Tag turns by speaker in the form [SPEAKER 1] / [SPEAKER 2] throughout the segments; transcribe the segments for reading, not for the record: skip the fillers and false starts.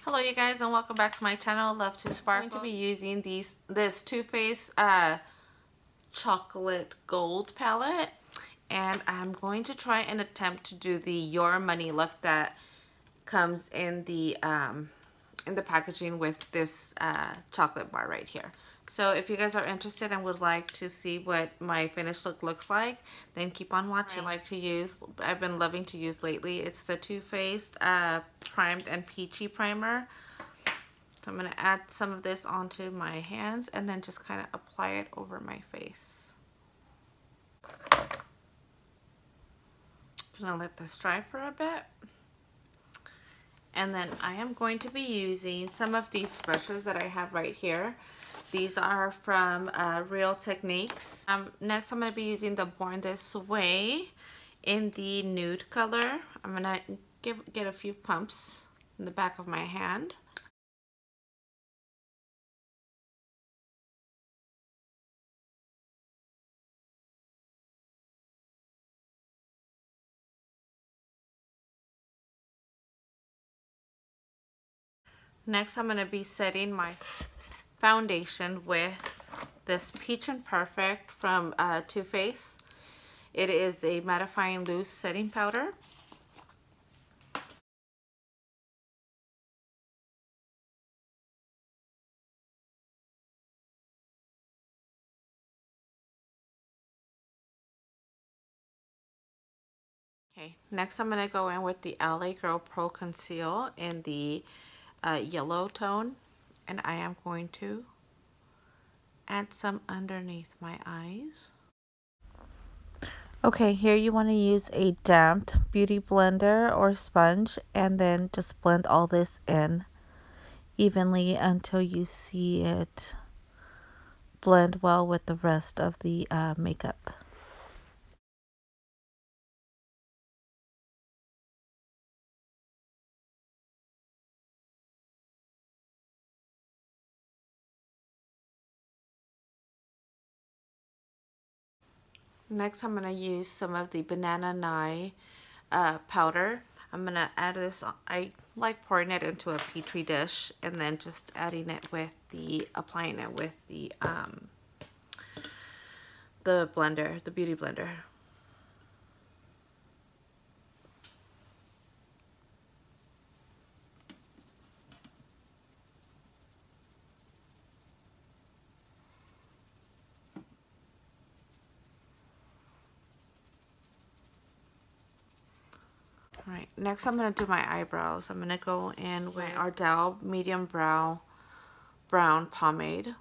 [SPEAKER 1] Hello you guys, and welcome back to my channel, Love to Sparkle. I'm going to be using this Too Faced chocolate gold palette, and I'm going to try and attempt to do the Your Money look that comes in the packaging with this chocolate bar right here. So if you guys are interested and would like to see what my finished look looks like, then keep on watching. I've been loving to use lately, it's the Too Faced Primed and Peachy Primer. So I'm going to add some of this onto my hands and then just kind of apply it over my face. I'm going to let this dry for a bit. And then I am going to be using some of these brushes that I have right here. These are from Real Techniques. Next, I'm going to be using the Born This Way in the nude color. I'm going to get a few pumps in the back of my hand. Next, I'm going to be setting my foundation with this Peach and Perfect from Too Faced. It is a mattifying loose setting powder. Okay, next I'm going to go in with the LA Girl Pro Conceal in the yellow tone, and I am going to add some underneath my eyes. Okay, here you want to use a damp beauty blender or sponge, and then just blend all this in evenly until you see it blend well with the rest of the makeup. Next, I'm going to use some of the Banana Nye powder. I'm going to add this, I like pouring it into a Petri dish and then just adding it with applying it with the blender, the beauty blender. Alright, next I'm going to do my eyebrows. I'm going to go in with Ardell Medium Brown Pomade.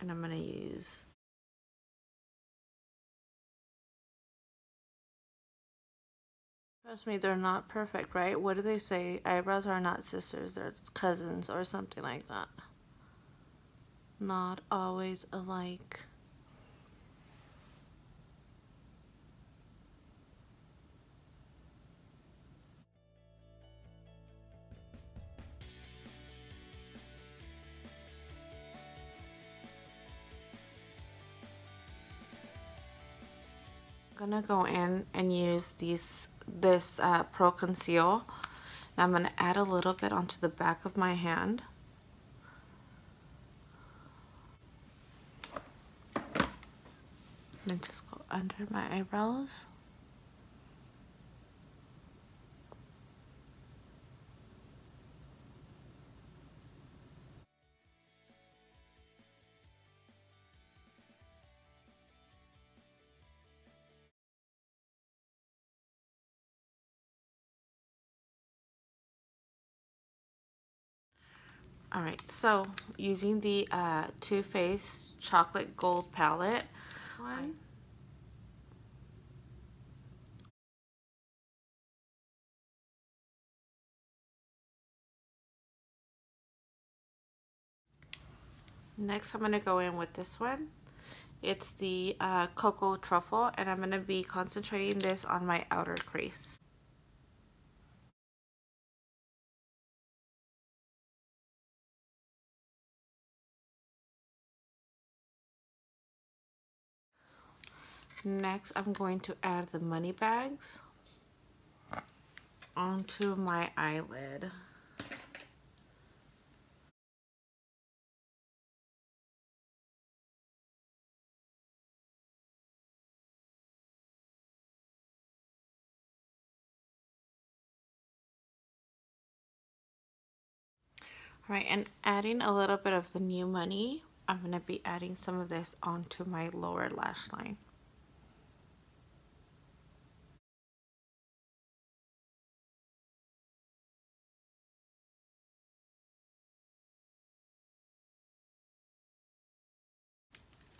[SPEAKER 1] And I'm going to use... Trust me, they're not perfect, right? What do they say? Eyebrows are not sisters, they're cousins or something like that. Not always alike. I'm gonna go in and use this Pro Conceal. And I'm gonna add a little bit onto the back of my hand. And just go under my eyebrows. Alright, so using the Too Faced Chocolate Gold palette. Next, I'm going to go in with this one. It's the Cocoa Truffle, and I'm going to be concentrating this on my outer crease. Next, I'm going to add the money bags onto my eyelid. All right, and adding a little bit of the new money, I'm going to be adding some of this onto my lower lash line.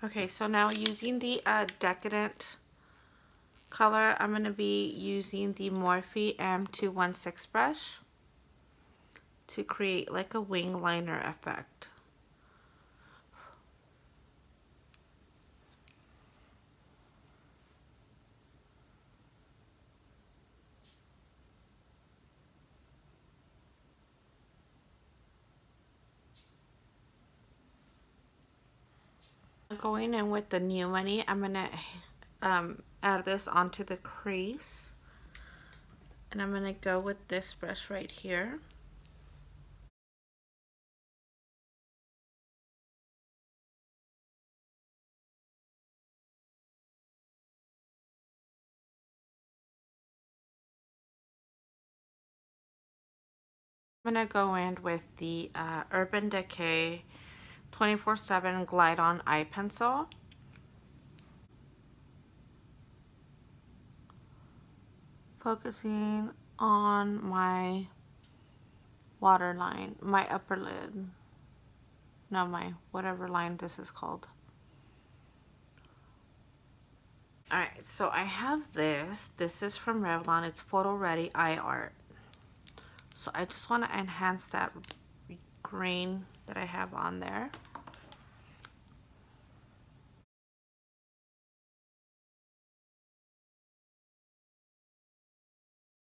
[SPEAKER 1] Okay, so now using the Decadent color, I'm going to be using the Morphe M216 brush to create like a wing liner effect. Going in with the new money, I'm going to add this onto the crease. And I'm going to go with this brush right here. I'm going to go in with the Urban Decay 24/7 Glide On Eye Pencil. Focusing on my waterline, my upper lid. No, my whatever line this is called. Alright, so I have this. This is from Revlon. It's Photo Ready Eye Art. So I just want to enhance that green that I have on there.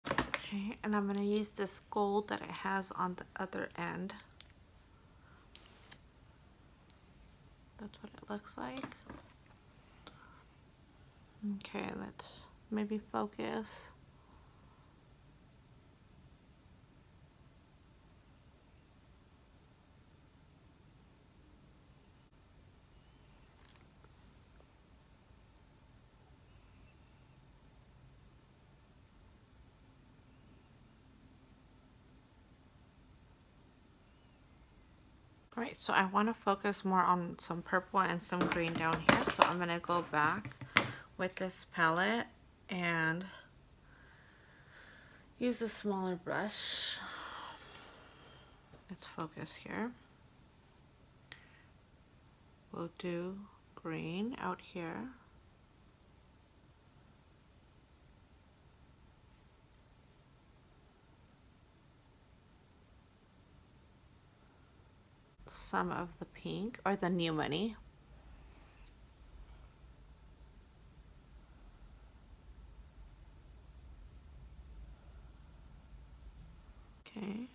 [SPEAKER 1] Okay, and I'm going to use this gold that it has on the other end. That's what it looks like. Okay, let's maybe focus. Alright, so I want to focus more on some purple and some green down here. So I'm going to go back with this palette and use a smaller brush. Let's focus here. We'll do green out here. Some of the pink or the new money. Okay.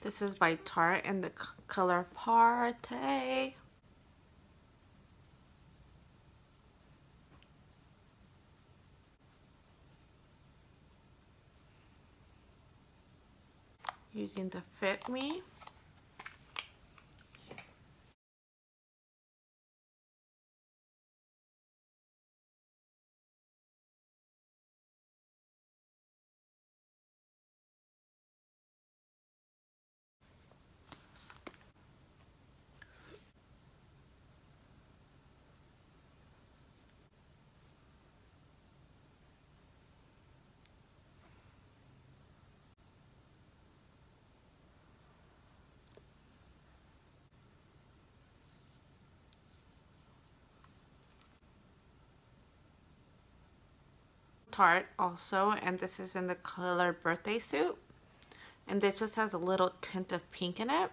[SPEAKER 1] This is by Tarte in the color Party. Using the Fit Me. Tarte also, and this is in the color Birthday Suit, and this just has a little tint of pink in it.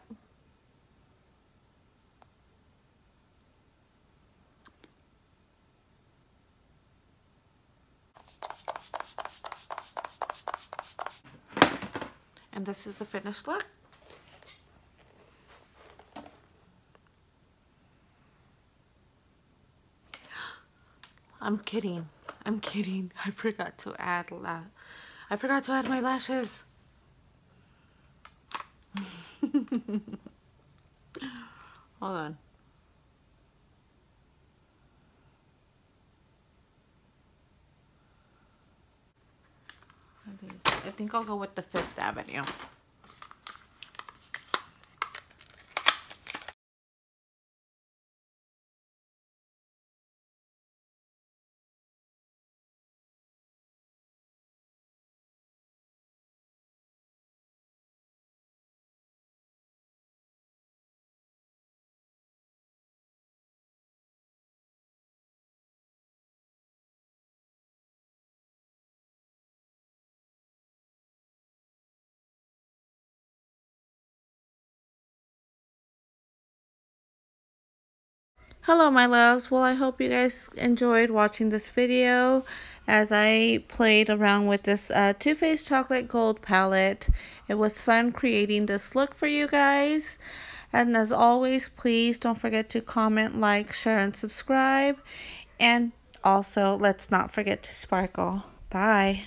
[SPEAKER 1] And this is a finished look. I'm kidding. I'm kidding. I forgot to add my lashes. Hold on. I think I'll go with the Fifth Avenue. Hello my loves. Well, I hope you guys enjoyed watching this video as I played around with this Too Faced chocolate gold palette. It was fun creating this look for you guys. And as always, please don't forget to comment, like, share, and subscribe. And also, let's not forget to sparkle. Bye.